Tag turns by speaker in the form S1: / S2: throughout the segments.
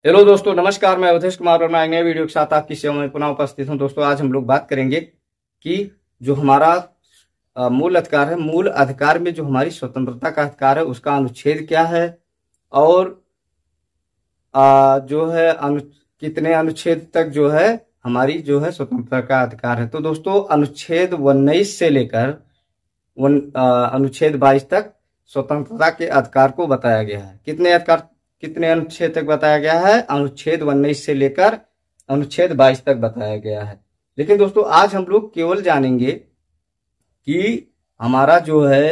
S1: Hello दोस्तों, नमस्कार। मैं अवधेश कुमार और मैं एक नए वीडियो के साथ आपकी सेवा में पुनः उपस्थित हूं। दोस्तों, आज हम लोग बात करेंगे कि जो हमारा मूल अधिकार है, मूल अधिकार में जो हमारी स्वतंत्रता का अधिकार है उसका अनुच्छेद क्या है और जो है कितने अनुच्छेद तक जो है हमारी जो है स्वतंत्रता का अधिकार है। तो दोस्तों, अनुच्छेद 19 से लेकर अनुच्छेद 22 तक स्वतंत्रता के अधिकार को बताया गया है। कितने अनुच्छेद तक बताया गया है? अनुच्छेद 19 से लेकर अनुच्छेद 22 तक बताया गया है। लेकिन दोस्तों, आज हम लोग केवल जानेंगे कि हमारा जो है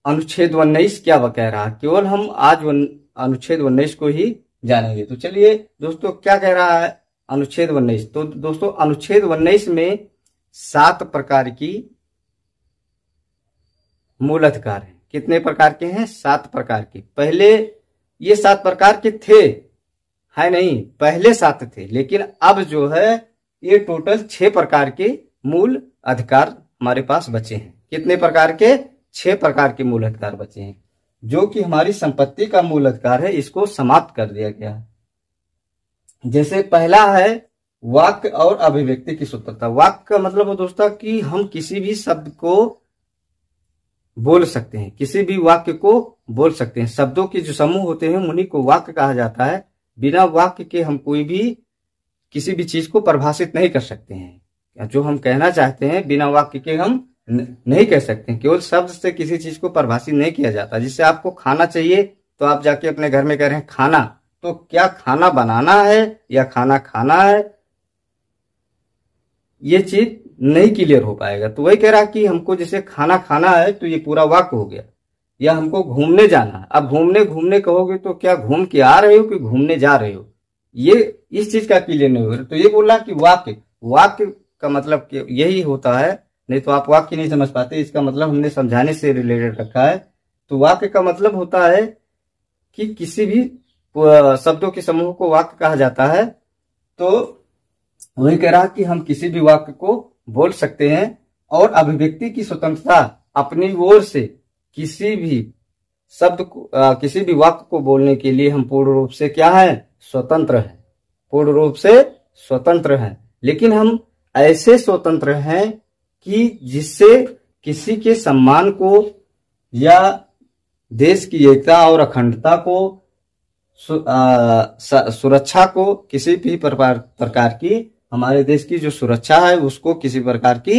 S1: अनुच्छेद 19 क्या कह रहा है। केवल हम आज अनुच्छेद 19 को ही जानेंगे। तो चलिए दोस्तों, क्या कह रहा है अनुच्छेद 19? तो दोस्तों, अनुच्छेद 19 में 7 प्रकार की मूल अधिकार है। कितने प्रकार के हैं? 7 प्रकार के। पहले ये 7 प्रकार के थे, है नहीं, पहले 7 थे, लेकिन अब जो है ये टोटल 6 प्रकार के मूल अधिकार हमारे पास बचे हैं। कितने प्रकार के? 6 प्रकार के मूल अधिकार बचे हैं, जो कि हमारी संपत्ति का मूल अधिकार है, इसको समाप्त कर दिया गया है। जैसे पहला है वाक्य और अभिव्यक्ति की स्वतंत्रता। वाक्य का मतलब है दोस्तों कि हम किसी भी शब्द को बोल सकते हैं, किसी भी वाक्य को बोल सकते हैं। शब्दों के जो समूह होते हैं उन्हीं को वाक्य कहा जाता है। बिना वाक्य के हम कोई भी किसी भी चीज को परिभाषित नहीं कर सकते हैं। जो हम कहना चाहते हैं बिना वाक्य के हम नहीं कह सकते हैं। केवल शब्द से किसी चीज को परिभाषित नहीं किया जाता। जिससे आपको खाना चाहिए तो आप जाके अपने घर में कह रहे हैं खाना, तो क्या खाना बनाना है या खाना खाना है, ये चीज नहीं क्लियर हो पाएगा। तो वही कह रहा कि हमको जैसे खाना खाना है तो ये पूरा वाक्य हो गया। या हमको घूमने जाना है, अब घूमने घूमने कहोगे तो क्या घूम के आ रहे हो कि घूमने जा रहे हो, ये इस चीज का क्लियर नहीं हो रहा। तो ये बोला कि वाक्य का मतलब यही होता है, नहीं तो आप वाक्य नहीं समझ पाते। इसका मतलब हमने समझाने से रिलेटेड रखा है। तो वाक्य का मतलब होता है कि किसी भी शब्दों के समूह को वाक्य कहा जाता है। तो वही कह रहा कि हम किसी भी वाक्य को बोल सकते हैं। और अभिव्यक्ति की स्वतंत्रता, अपनी ओर से किसी भी शब्द को किसी भी वाक्य को बोलने के लिए हम पूर्ण रूप से क्या है? स्वतंत्र है, पूर्ण रूप से स्वतंत्र है। लेकिन हम ऐसे स्वतंत्र हैं कि जिससे किसी के सम्मान को या देश की एकता और अखंडता को, सुरक्षा को, किसी भी प्रकार की हमारे देश की जो सुरक्षा है उसको किसी प्रकार की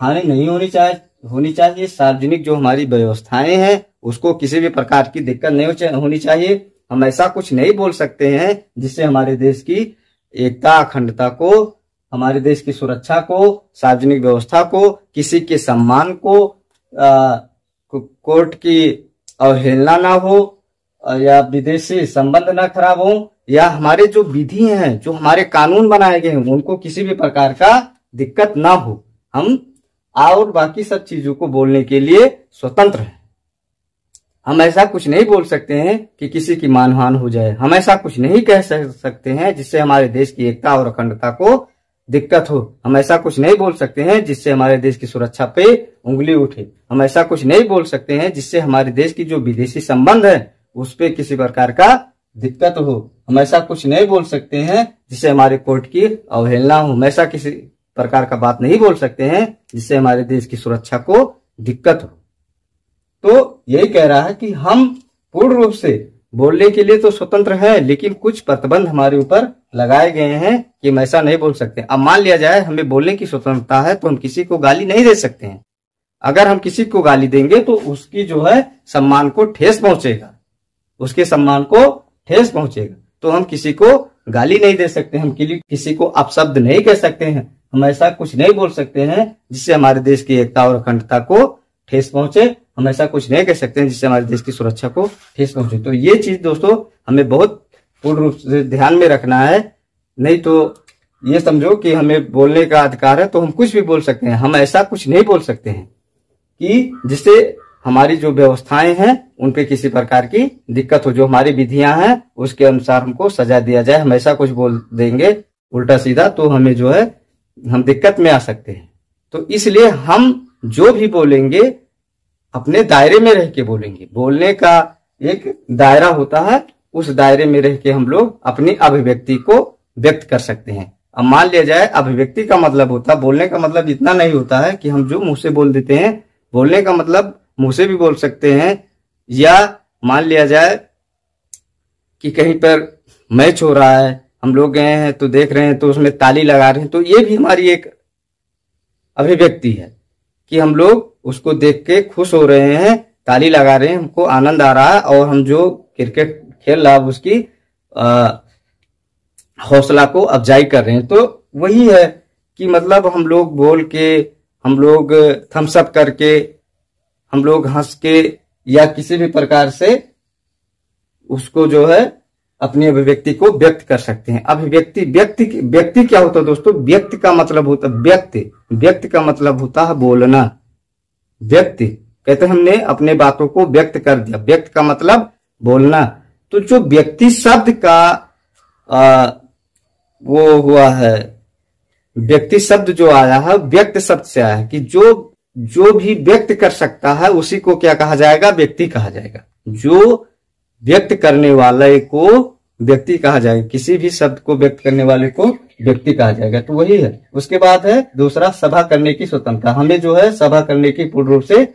S1: हानि नहीं होनी चाहिए। सार्वजनिक जो हमारी व्यवस्थाएं हैं उसको किसी भी प्रकार की दिक्कत नहीं होनी चाहिए। हम ऐसा कुछ नहीं बोल सकते हैं जिससे हमारे देश की एकता, अखंडता को, हमारे देश की सुरक्षा को, सार्वजनिक व्यवस्था को, किसी के सम्मान को, कोर्ट की अवहेलना ना हो, या विदेशी संबंध ना खराब हो, या हमारे जो विधि हैं, जो हमारे कानून बनाए गए हैं उनको किसी भी प्रकार का दिक्कत ना हो। हम और बाकी सब चीजों को बोलने के लिए स्वतंत्र हैं। हम ऐसा कुछ नहीं बोल सकते हैं कि किसी की मानहानि हो जाए। हम ऐसा कुछ नहीं कह सकते हैं जिससे हमारे देश की एकता और अखंडता को दिक्कत हो। हम ऐसा कुछ नहीं बोल सकते हैं जिससे हमारे देश की सुरक्षा पे उंगली उठे। हम ऐसा कुछ नहीं बोल सकते हैं जिससे हमारे देश की जो विदेशी संबंध है उस पे किसी प्रकार का दिक्कत हो। हम ऐसा कुछ नहीं बोल सकते हैं जिससे हमारे कोर्ट की अवहेलना हो। हम ऐसा किसी प्रकार का बात नहीं बोल सकते हैं जिससे हमारे देश की सुरक्षा को दिक्कत हो। तो यही कह रहा है कि हम पूर्ण रूप से बोलने के लिए तो स्वतंत्र हैं, लेकिन कुछ प्रतिबंध हमारे ऊपर लगाए गए हैं कि हम ऐसा नहीं बोल सकते। अब मान लिया जाए हमें बोलने की स्वतंत्रता है तो हम किसी को गाली नहीं दे सकते हैं। अगर हम किसी को गाली देंगे तो उसकी जो है सम्मान को ठेस पहुंचेगा, उसके सम्मान को ठेस पहुंचेगा। तो हम किसी को गाली नहीं दे सकते, हम किसी को अपशब्द नहीं कह सकते हैं। हम ऐसा कुछ नहीं बोल सकते हैं जिससे हमारे देश की एकता और अखंडता को ठेस पहुंचे। हम ऐसा कुछ नहीं कह सकते हैं जिससे हमारे देश की सुरक्षा को ठेस पहुंचे। तो ये चीज दोस्तों हमें बहुत पूर्ण रूप से ध्यान में रखना है। नहीं तो ये समझो कि हमें बोलने का अधिकार है तो हम कुछ भी बोल सकते हैं। हम ऐसा कुछ नहीं बोल सकते हैं कि जिससे हमारी जो व्यवस्थाएं हैं उन पे किसी प्रकार की दिक्कत हो। जो हमारी विधियां हैं उसके अनुसार हमको सजा दिया जाए। हम ऐसा कुछ बोल देंगे उल्टा सीधा तो हमें जो है हम दिक्कत में आ सकते हैं। तो इसलिए हम जो भी बोलेंगे अपने दायरे में रह के बोलेंगे। बोलने का एक दायरा होता है उस दायरे में रह के हम लोग अपनी अभिव्यक्ति को व्यक्त कर सकते हैं। अब मान लिया जाए अभिव्यक्ति का मतलब होता है, बोलने का मतलब इतना नहीं होता है कि हम जो मुंह से बोल देते हैं, बोलने का मतलब मुंह से भी बोल सकते हैं, या मान लिया जाए कि कहीं पर मैच हो रहा है, हम लोग गए हैं तो देख रहे हैं तो उसमें ताली लगा रहे हैं, तो ये भी हमारी एक अभिव्यक्ति है कि हम लोग उसको देख के खुश हो रहे हैं, ताली लगा रहे हैं, हमको आनंद आ रहा है, और हम जो क्रिकेट खेल रहा है उसकी हौसला को अफजाई कर रहे हैं। तो वही है कि मतलब हम लोग बोल के, हम लोग थम्स अप करके, हम लोग हंस के, या किसी भी प्रकार से उसको जो है अपनी अभिव्यक्ति को व्यक्त कर सकते हैं। अभिव्यक्ति, व्यक्ति क्या होता है दोस्तों? व्यक्ति का मतलब होता है व्यक्त का मतलब होता है बोलना। व्यक्ति कहते हैं हमने अपने बातों को व्यक्त कर दिया, व्यक्त का मतलब बोलना। तो जो व्यक्ति शब्द का वो हुआ है, व्यक्ति शब्द जो आया है व्यक्त शब्द से आया है कि जो भी व्यक्त कर सकता है उसी को क्या कहा जाएगा? व्यक्ति कहा जाएगा। जो व्यक्त करने वाले को व्यक्ति कहा जाएगा, किसी भी शब्द को व्यक्त करने वाले को व्यक्ति कहा जाएगा। तो वही है। उसके बाद है दूसरा, सभा करने की स्वतंत्रता। हमें जो है सभा करने की पूर्ण रूप से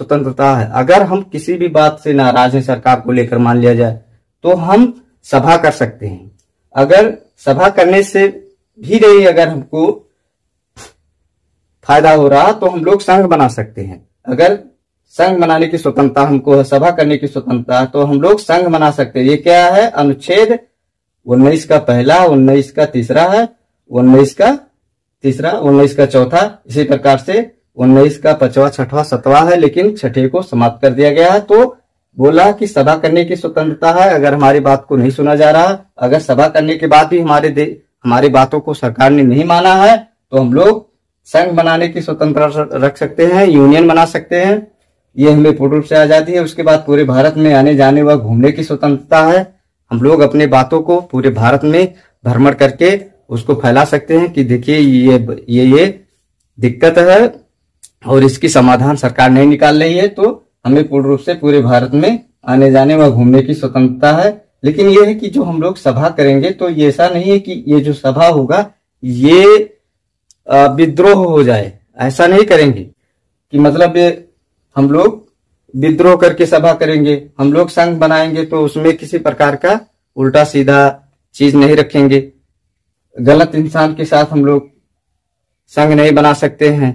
S1: स्वतंत्रता है। अगर हम किसी भी बात से नाराज हैं सरकार को लेकर, मान लिया जाए, तो हम सभा कर सकते हैं। अगर सभा करने से भी नहीं अगर हमको फायदा हो रहा तो हम लोग संघ बना सकते हैं। अगर संघ बनाने की स्वतंत्रता हमको है, सभा करने की स्वतंत्रता, तो हम लोग संघ बना सकते हैं। ये क्या है? अनुच्छेद 19 का पहला, 19 का तीसरा है, 19 का तीसरा, 19 का चौथा, इसी प्रकार से 19 का 5वां, 6वां, 7वां है, लेकिन 6ठे को समाप्त कर दिया गया है। तो बोला कि सभा करने की स्वतंत्रता है। अगर हमारी बात को नहीं सुना जा रहा, अगर सभा करने के बाद भी हमारी बातों को सरकार ने नहीं माना है, तो हम लोग संघ बनाने की स्वतंत्रता रख सकते हैं, यूनियन बना सकते हैं। ये हमें पूर्ण रूप से आजादी है। उसके बाद पूरे भारत में आने जाने व घूमने की स्वतंत्रता है। हम लोग अपने बातों को पूरे भारत में भ्रमण करके उसको फैला सकते हैं कि देखिए ये दिक्कत है और इसकी समाधान सरकार नहीं निकाल रही है, तो हमें पूर्ण रूप से पूरे भारत में आने जाने व घूमने की स्वतंत्रता है। लेकिन ये है कि जो हम लोग सभा करेंगे तो ये ऐसा नहीं है कि ये जो सभा होगा ये विद्रोह हो जाए, ऐसा नहीं करेंगे कि मतलब हम लोग विद्रोह करके सभा करेंगे। हम लोग संघ बनाएंगे तो उसमें किसी प्रकार का उल्टा सीधा चीज नहीं रखेंगे। गलत इंसान के साथ हम लोग संघ नहीं बना सकते हैं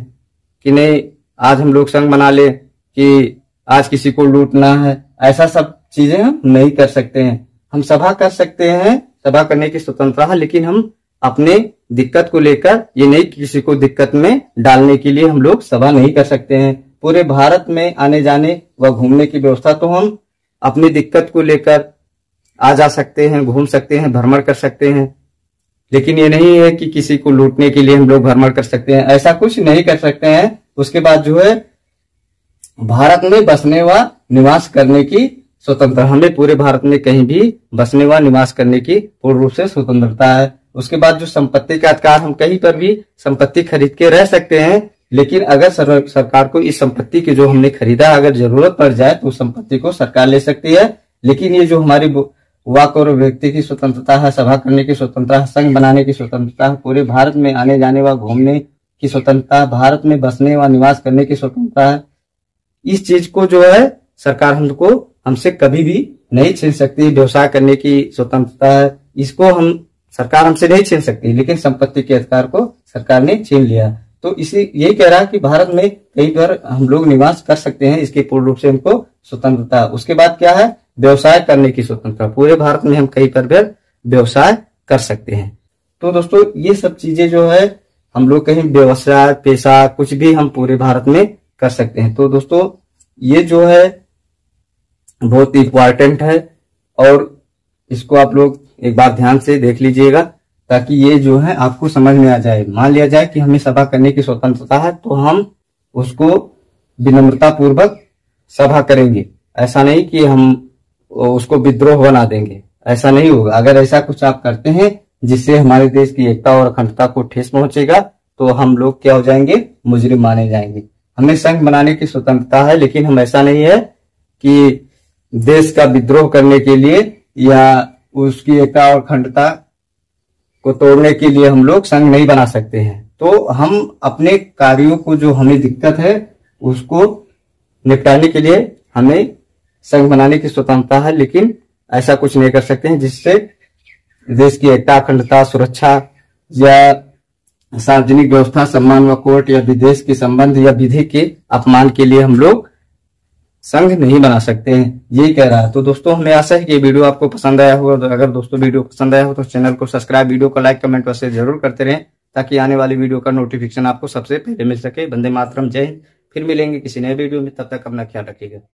S1: कि नहीं आज हम लोग संघ बना ले कि आज किसी को लूटना है, ऐसा सब चीजें हम नहीं कर सकते हैं। हम सभा कर सकते हैं, सभा करने की स्वतंत्रता है, लेकिन हम अपने दिक्कत को लेकर ये नहीं किसी को दिक्कत में डालने के लिए हम लोग सभा नहीं कर सकते हैं। पूरे भारत में आने जाने व घूमने की व्यवस्था तो हम अपनी दिक्कत को लेकर आ जा सकते हैं, घूम सकते हैं, भ्रमण कर सकते हैं, लेकिन ये नहीं है कि किसी को लूटने के लिए हम लोग भ्रमण कर सकते हैं, ऐसा कुछ नहीं कर सकते हैं। उसके बाद जो है भारत में बसने व निवास करने की स्वतंत्रता, हमें पूरे भारत में कहीं भी बसने व निवास करने की पूर्ण रूप से स्वतंत्रता है। उसके बाद जो संपत्ति का अधिकार, हम कहीं पर भी संपत्ति खरीद के रह सकते हैं, लेकिन अगर सरकार को इस संपत्ति की जो हमने खरीदा अगर जरूरत पड़ जाए तो उस संपत्ति को सरकार ले सकती है। लेकिन ये जो हमारी वाक और व्यक्ति की स्वतंत्रता है, सभा करने की स्वतंत्रता है, संघ बनाने की स्वतंत्रता है, पूरे भारत में आने जाने व घूमने की स्वतंत्रता, भारत में बसने व निवास करने की स्वतंत्रता है, इस चीज को जो है सरकार हमसे कभी भी नहीं छीन सकती। व्यवसाय करने की स्वतंत्रता है, इसको सरकार हमसे नहीं छीन सकती, लेकिन संपत्ति के अधिकार को सरकार ने छीन लिया। तो यही कह रहा है कि भारत में कहीं पर हम लोग निवास कर सकते हैं, इसके पूर्ण रूप से हमको स्वतंत्रता। उसके बाद क्या है? व्यवसाय करने की स्वतंत्रता, पूरे भारत में हम कहीं पर भी व्यवसाय कर सकते हैं। तो दोस्तों ये सब चीजें जो है हम लोग कहीं व्यवसाय पेशा कुछ भी हम पूरे भारत में कर सकते हैं। तो दोस्तों ये जो है बहुत इंपॉर्टेंट है और इसको आप लोग एक बार ध्यान से देख लीजिएगा ताकि ये जो है आपको समझ में आ जाए। मान लिया जाए कि हमें सभा करने की स्वतंत्रता है तो हम उसको विनम्रता पूर्वक सभा करेंगे, ऐसा नहीं कि हम उसको विद्रोह बना देंगे, ऐसा नहीं होगा। अगर ऐसा कुछ आप करते हैं जिससे हमारे देश की एकता और अखंडता को ठेस पहुंचेगा तो हम लोग क्या हो जाएंगे? मुजरिम माने जाएंगे। हमें संघ बनाने की स्वतंत्रता है, लेकिन हम ऐसा नहीं है कि देश का विद्रोह करने के लिए या उसकी एकता और अखंडता को तोड़ने के लिए हम लोग संघ नहीं बना सकते हैं। तो हम अपने कार्यों को जो हमें दिक्कत है उसको निपटाने के लिए हमें संघ बनाने की स्वतंत्रता है, लेकिन ऐसा कुछ नहीं कर सकते हैं जिससे देश की एकता, अखंडता, सुरक्षा या सार्वजनिक व्यवस्था, सम्मान व कोर्ट या विदेश के संबंध या विधि के अपमान के लिए हम लोग संघ नहीं बना सकते हैं, यही कह रहा है। तो दोस्तों हमें आशा है कि ये वीडियो आपको पसंद आया होगा। तो अगर दोस्तों वीडियो पसंद आया हो तो चैनल को सब्सक्राइब, वीडियो को लाइक, कमेंट वैसे जरूर करते रहें ताकि आने वाली वीडियो का नोटिफिकेशन आपको सबसे पहले मिल सके। वंदे मातरम, जय हिंद। फिर मिलेंगे किसी नए वीडियो में, तब तक अपना ख्याल रखिएगा।